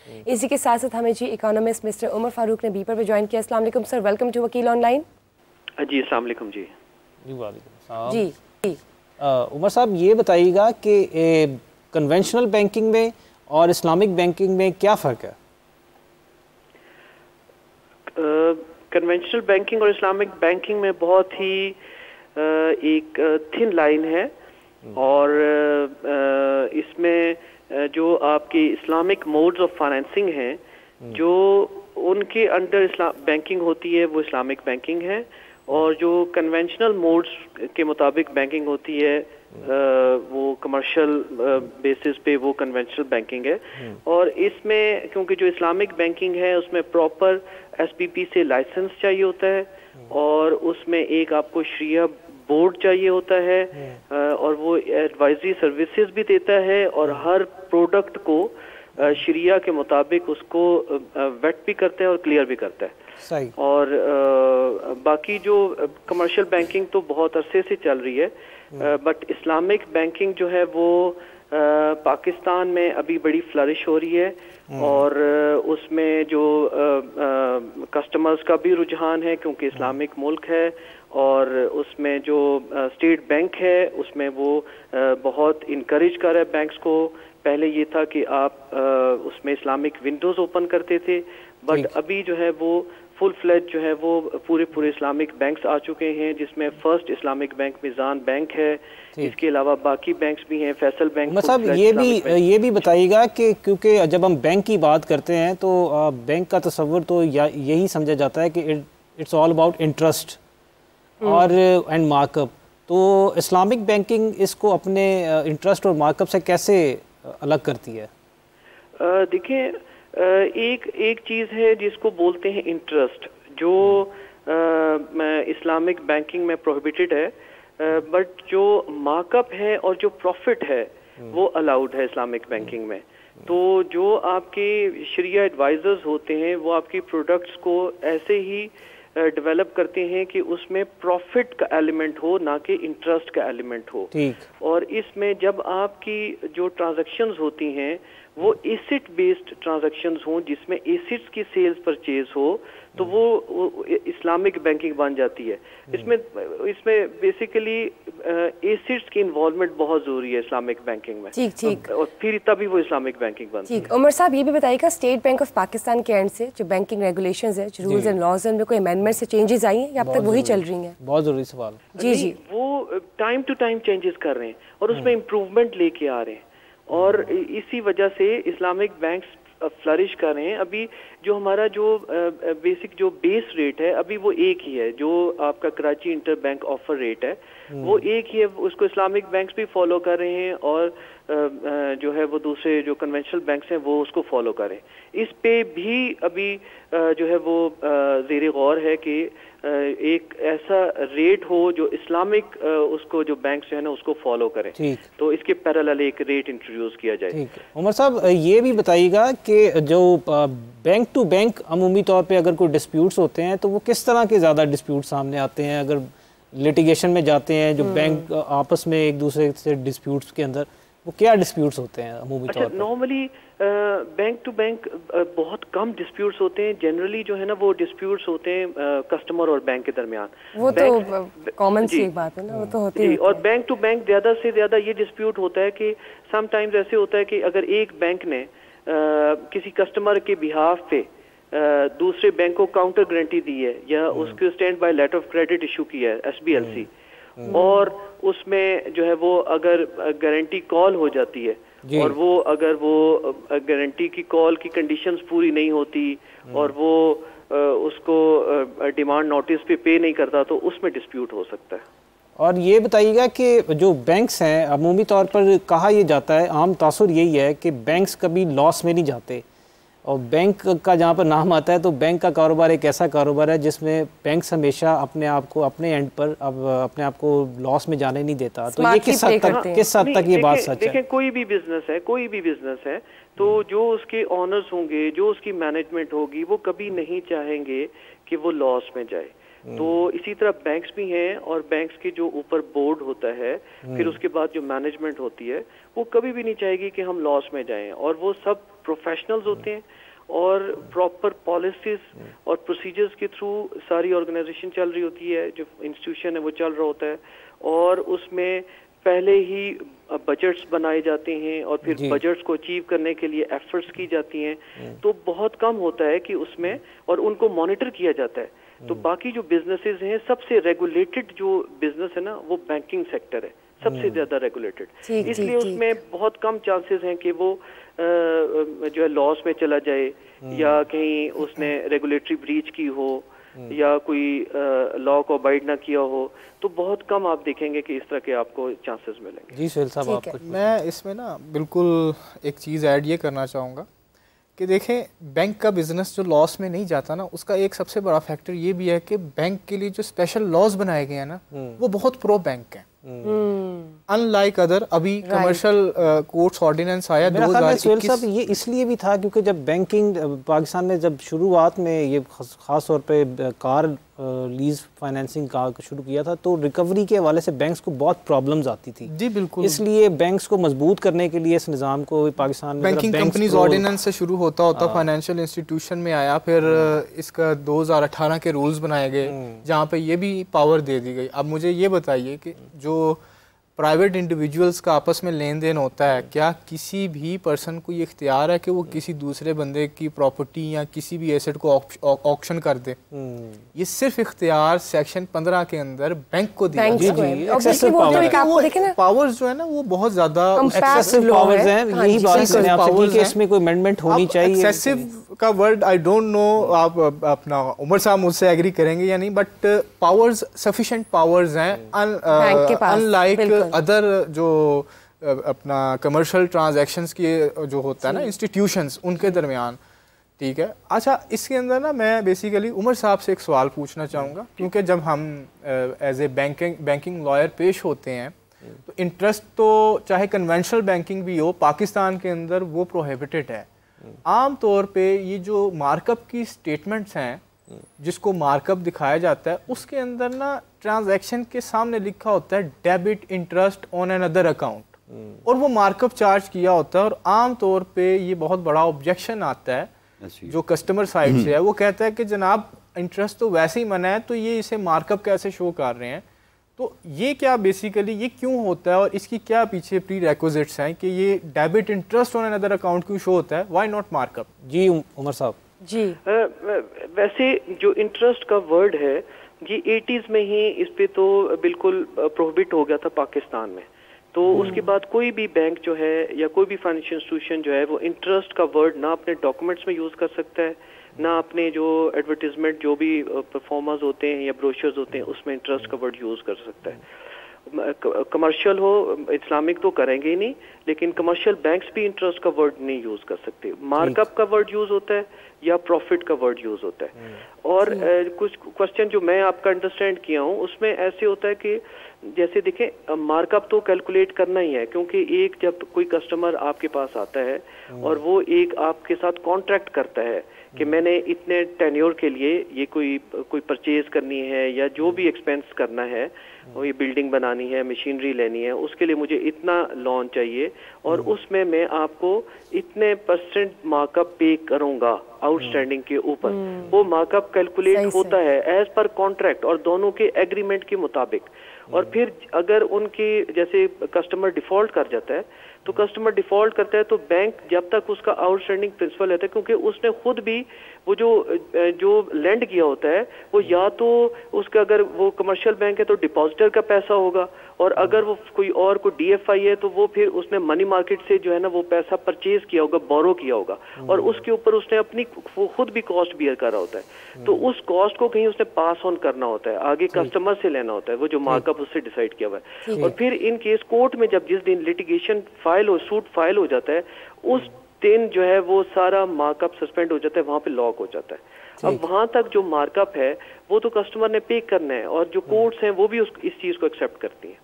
इसी के साथ साथ हमें जी इकोनॉमिस्ट मिस्टर उमर फारूक ने बीपर पे ज्वाइन किया। अस्सलाम वालेकुम सर, वेलकम टू वकील ऑनलाइन। जी अस्सलाम वालेकुम जी। जी उमर साहब ये बताइएगा कि कन्वेंशनल बैंकिंग में और इस्लामिक बैंकिंग में क्या फ़र्क है? कन्वेंशनल बैंकिंग और इस्लामिक बैंकिंग में बहुत ही एक थिन लाइन है और इसमें जो आपकी इस्लामिक मोड्स ऑफ फाइनेंसिंग हैं जो उनके अंडर बैंकिंग होती है वो इस्लामिक बैंकिंग है, और जो कन्वेंशनल मोड्स के मुताबिक बैंकिंग होती है वो कमर्शियल बेसिस पे वो कन्वेंशनल बैंकिंग है। और इसमें क्योंकि जो इस्लामिक बैंकिंग है उसमें प्रॉपर एसपीपी से लाइसेंस चाहिए होता है और उसमें एक आपको शरिया बोर्ड चाहिए होता है और वो एडवाइजरी सर्विसेज भी देता है और हर प्रोडक्ट को शरिया के मुताबिक उसको वेट भी करता है और क्लियर भी करता है। सही। और बाकी जो कमर्शियल बैंकिंग तो बहुत अरसे से चल रही है, बट इस्लामिक बैंकिंग जो है वो पाकिस्तान में अभी बड़ी फ्लरिश हो रही है और उसमें जो कस्टमर्स का भी रुझान है क्योंकि इस्लामिक मुल्क है, और उसमें जो स्टेट बैंक है उसमें वो बहुत इनकरेज कर रहा है बैंक्स को। पहले ये था कि आप उसमें इस्लामिक विंडोज ओपन करते थे, बट अभी जो है वो फुल फ्लेज जो है वो पूरे इस्लामिक बैंक्स आ चुके हैं, जिसमें फर्स्ट इस्लामिक बैंक मिजान बैंक है, इसके अलावा बाकी बैंक्स भी हैं, फैसल बैंक। मतलब ये भी बताइएगा कि क्योंकि जब हम बैंक की बात करते हैं तो बैंक का तस्वुर तो यही समझा जाता है कि इट्स ऑल अबाउट इंटरेस्ट और एंड मार्कअप। तो इस्लामिक बैंकिंग इसको अपने इंटरेस्ट और मार्कअप से कैसे अलग करती है? देखिए, एक चीज है जिसको बोलते हैं इंटरेस्ट, जो इस्लामिक बैंकिंग में प्रोहिबिटेड है, बट जो मार्कअप है और जो प्रॉफिट है वो अलाउड है इस्लामिक बैंकिंग में। तो जो आपके शरिया एडवाइजर्स होते हैं वो आपकी प्रोडक्ट्स को ऐसे ही डेवलप करते हैं कि उसमें प्रॉफिट का एलिमेंट हो, ना कि इंटरेस्ट का एलिमेंट हो। और इसमें जब आपकी जो ट्रांजैक्शंस होती हैं वो एसेट बेस्ड ट्रांजैक्शंस हों, जिसमें एसेट्स की सेल्स परचेज हो, तो वो इस्लामिक बैंकिंग बन जाती है। इसमें बेसिकली एसेट्स की इन्वॉल्वमेंट बहुत जरूरी है इस्लामिक बैंकिंग में। ठीक। और फिर तभी वो इस्लामिक बैंकिंग बनती है। ठीक। उमर साहब ये भी बताइएगा, स्टेट बैंक ऑफ पाकिस्तान के एंड से जो बैंकिंग रेगुलेशंस है, जो रूल्स एंड लॉज है, उनमें कोई अमेंडमेंट से चेंजेस आई हैं या अब तक वही चल रही हैं? बहुत जरूरी सवाल। जी वो टाइम टू टाइम चेंजेस कर रहे हैं और उसमें इम्प्रूवमेंट लेके आ रहे हैं, और इसी वजह से इस्लामिक बैंक्स फ्लरिश कर रहे हैं। अभी जो हमारा जो बेसिक जो बेस रेट है अभी वो एक ही है, जो आपका Karachi inter bank offer rate है वो एक ही है, उसको इस्लामिक बैंक्स भी फॉलो कर रहे हैं और जो है वो दूसरे जो कन्वेंशनल बैंक्स हैं वो उसको फॉलो करें। इस पे भी अभी जो है वो ज़ेरे गौर है कि एक ऐसा रेट हो जो इस्लामिक उसको जो बैंक जो है ना उसको फॉलो करें, तो इसके पैरेलल एक रेट इंट्रोड्यूस किया जाए। उमर साहब ये भी बताइएगा कि जो बैंक टू बैंक अमूमी तौर पे अगर कोई डिस्प्यूट्स होते हैं तो वो किस तरह के ज़्यादा डिस्प्यूट सामने आते हैं? अगर लिटिगेशन में जाते हैं जो बैंक आपस में एक दूसरे से डिस्प्यूट्स के अंदर, वो क्या डिस्प्यूट्स होते हैं अमूमी तौर पर? नॉर्मली बैंक टू बैंक बहुत कम डिस्प्यूट्स होते हैं। जनरली जो है ना वो डिस्प्यूट्स होते हैं कस्टमर और बैंक के दरमियान। वो तो कॉमन सी एक बात है ना, वो तो होती है। और बैंक टू बैंक ज्यादा से ज्यादा ये डिस्प्यूट होता है कि समटाइम्स ऐसे होता है कि अगर एक बैंक ने किसी कस्टमर के बिहाफ पे दूसरे बैंक को काउंटर गारंटी दी है या उसको stand by letter of credit issue किया है SBLC, और उसमें जो है वो अगर गारंटी कॉल हो जाती है और वो अगर वो गारंटी की कॉल की कंडीशंस पूरी नहीं होती और वो उसको डिमांड नोटिस पे नहीं करता, तो उसमें डिस्प्यूट हो सकता है। और ये बताइएगा कि जो बैंक्स हैं अमूमी तौर पर कहा यह जाता है, आम तासुर यही है कि बैंक्स कभी लॉस में नहीं जाते, और बैंक का जहाँ पर नाम आता है तो बैंक का कारोबार एक ऐसा कारोबार है जिसमें बैंक्स हमेशा अपने आप को अपने एंड पर अपने आप को लॉस में जाने नहीं देता। तो ये किस हद तक ये बात सच है? देखें, कोई भी बिजनेस है तो जो उसके ऑनर्स होंगे, जो उसकी मैनेजमेंट होगी, वो कभी नहीं चाहेंगे कि वो लॉस में जाए। तो इसी तरह बैंक्स भी हैं, और बैंक्स के जो ऊपर बोर्ड होता है फिर उसके बाद जो मैनेजमेंट होती है वो कभी भी नहीं चाहेगी कि हम लॉस में जाएं, और वो सब प्रोफेशनल्स होते हैं और प्रॉपर पॉलिसीज और प्रोसीजर्स के थ्रू सारी ऑर्गेनाइजेशन चल रही होती है, जो इंस्टीट्यूशन है वो चल रहा होता है, और उसमें पहले ही बजट्स बनाए जाते हैं और फिर बजट्स को अचीव करने के लिए एफर्ट्स की जाती हैं, तो बहुत कम होता है कि उसमें, और उनको मॉनिटर किया जाता है। तो बाकी जो बिजनेसेस हैं, सबसे रेगुलेटेड जो बिजनेस है ना वो बैंकिंग सेक्टर है, सबसे ज्यादा रेगुलेटेड, इसलिए उसमें बहुत कम चांसेस हैं कि वो जो है लॉस में चला जाए या कहीं उसने रेगुलेटरी ब्रीच की हो या कोई लॉ को अबाइड ना किया हो, तो बहुत कम आप देखेंगे कि इस तरह के आपको चांसेस मिलेंगे। जी सुहेल साहब, आप कुछ? मैं इसमें ना बिल्कुल एक चीज़ ऐड ये करना चाहूँगा कि देखें, बैंक का बिजनेस जो लॉस में नहीं जाता ना, उसका एक सबसे बड़ा फैक्टर ये भी है कि बैंक के लिए जो स्पेशल लॉज बनाए गए हैं ना, वो बहुत प्रो बैंक हैं, अनलाइक अदर। अभी कमर्शियल कोर्ट्स ऑर्डिनेंस आया 2021। साहब ये इसलिए भी था क्योंकि जब बैंकिंग पाकिस्तान में जब शुरुआत में ये खास तौर पे कार लीज फाइनेंसिंग का शुरू किया था, तो रिकवरी के हवाले से बैंक्स को बहुत प्रॉब्लम्स आती थी। जी बिल्कुल, इसलिए बैंक्स को मजबूत करने के लिए इस निज़ाम को पाकिस्तान में बैंकिंग कंपनीज ऑर्डिनेंस से शुरू होता फाइनेंशियल इंस्टीट्यूशन में आया, फिर इसका 2018 के रूल्स बनाए गए जहाँ पे ये भी पावर दे दी गई। अब मुझे ये बताइए कि जो प्राइवेट इंडिविजुअल्स का आपस में लेन देन होता है, क्या किसी भी पर्सन को ये इख्तियार है कि वो किसी दूसरे बंदे की प्रॉपर्टी या किसी भी एसेट को ऑक्शन कर दे? ये सिर्फ इख्तियार सेक्शन 15 के अंदर बैंक को दिया पावर्स जो है ना, वो बहुत ज्यादा एक्सेसिव पावर्स हैं। यही बात मैंने आपसे की कि इसमें कोई अमेंडमेंट होनी चाहिए। एक्सेसिव का वर्ड आई डोंट नो, आप अपना उमर साहब मुझसे एग्री करेंगे या नहीं, बट पावर्स, सफिशिएंट पावर्स हैं, अनलाइक अदर जो अपना कमर्शियल ट्रांजैक्शंस की जो होता है ना इंस्टीट्यूशंस, उनके दरमियान। ठीक है, अच्छा, इसके अंदर ना मैं बेसिकली उमर साहब से एक सवाल पूछना चाहूँगा, क्योंकि जब हम एज ए बैंकिंग लॉयर पेश होते हैं तो इंटरेस्ट तो चाहे कन्वेंशनल बैंकिंग भी हो पाकिस्तान के अंदर वो प्रोहिबिटेड है। आम तौर पे ये जो मार्कअप की स्टेटमेंट्स हैं जिसको मार्कअप दिखाया जाता है, उसके अंदर ना ट्रांजैक्शन के सामने लिखा होता है debit interest on an other account, और वो मार्कअप चार्ज किया होता है। और आम तौर पे ये बहुत बड़ा ऑब्जेक्शन आता है जो कस्टमर साइड से है, वो कहता है कि जनाब इंटरेस्ट तो वैसे ही मना है, तो ये इसे मार्कअप कैसे शो कर रहे हैं? तो ये क्या बेसिकली ये क्यों होता है और इसकी क्या पीछे प्री रिक्विजिट्स हैं कि ये debit interest on an other account क्यों शो होता है? Why not markup? जी उमर साहब। जी वैसे जो इंटरेस्ट का वर्ड है ये 80s में ही इस पे तो बिल्कुल प्रोहिबिट हो गया था पाकिस्तान में। तो उसके बाद कोई भी बैंक जो है या कोई भी फाइनेंशियल इंस्टीट्यूशन जो है वो इंटरेस्ट का वर्ड ना अपने डॉक्यूमेंट्स में यूज कर सकता है, ना अपने जो एडवर्टीजमेंट जो भी परफॉर्मर्स होते हैं या ब्रोशर्स होते हैं उसमें इंटरेस्ट का वर्ड यूज कर सकता है। कमर्शियल हो, इस्लामिक तो करेंगे ही नहीं, लेकिन कमर्शियल बैंक्स भी इंटरेस्ट का वर्ड नहीं यूज कर सकते। मार्कअप का वर्ड यूज होता है या प्रॉफिट का वर्ड यूज होता है। और कुछ क्वेश्चन जो मैं आपका अंडरस्टैंड किया हूँ उसमें ऐसे होता है कि जैसे देखें मार्कअप तो कैलकुलेट करना ही है, क्योंकि एक जब कोई कस्टमर आपके पास आता है और वो एक आपके साथ कॉन्ट्रैक्ट करता है कि मैंने इतने टेन्योर के लिए ये कोई परचेज करनी है या जो भी एक्सपेंस करना है, ये बिल्डिंग बनानी है, मशीनरी लेनी है, उसके लिए मुझे इतना लोन चाहिए और उसमें मैं आपको इतने % मार्कअप पे करूंगा आउटस्टैंडिंग के ऊपर। वो मार्कअप कैलकुलेट होता है एज पर कॉन्ट्रैक्ट और दोनों के एग्रीमेंट के मुताबिक। और फिर अगर उनके जैसे कस्टमर डिफॉल्ट कर जाता है तो कस्टमर डिफॉल्ट करता है तो बैंक जब तक उसका आउटस्टैंडिंग प्रिंसिपल रहता है, क्योंकि उसने खुद भी वो जो लेंड किया होता है वो या तो उसका, अगर वो कमर्शियल बैंक है तो डिपॉजिटर का पैसा होगा, और अगर वो कोई DFI है तो वो फिर उसने मनी मार्केट से जो है ना वो पैसा परचेज किया होगा, बोरो किया होगा, और उसके ऊपर उसने अपनी खुद भी कॉस्ट बियर करा होता है। तो उस कॉस्ट को कहीं उसने पास ऑन करना होता है, आगे कस्टमर से लेना होता है वो जो मार्कअप उससे डिसाइड किया हुआ है। और फिर इन केस कोर्ट में जब जिस दिन लिटिगेशन सूट फाइल हो जाता है उस दिन जो है वो सारा मार्कअप सस्पेंड हो जाता है, वहां पे लॉक हो जाता है। अब वहां तक जो मार्कअप है वो तो कस्टमर ने पे करना है, और जो कोर्ट्स हैं वो भी इस चीज को एक्सेप्ट करती हैं।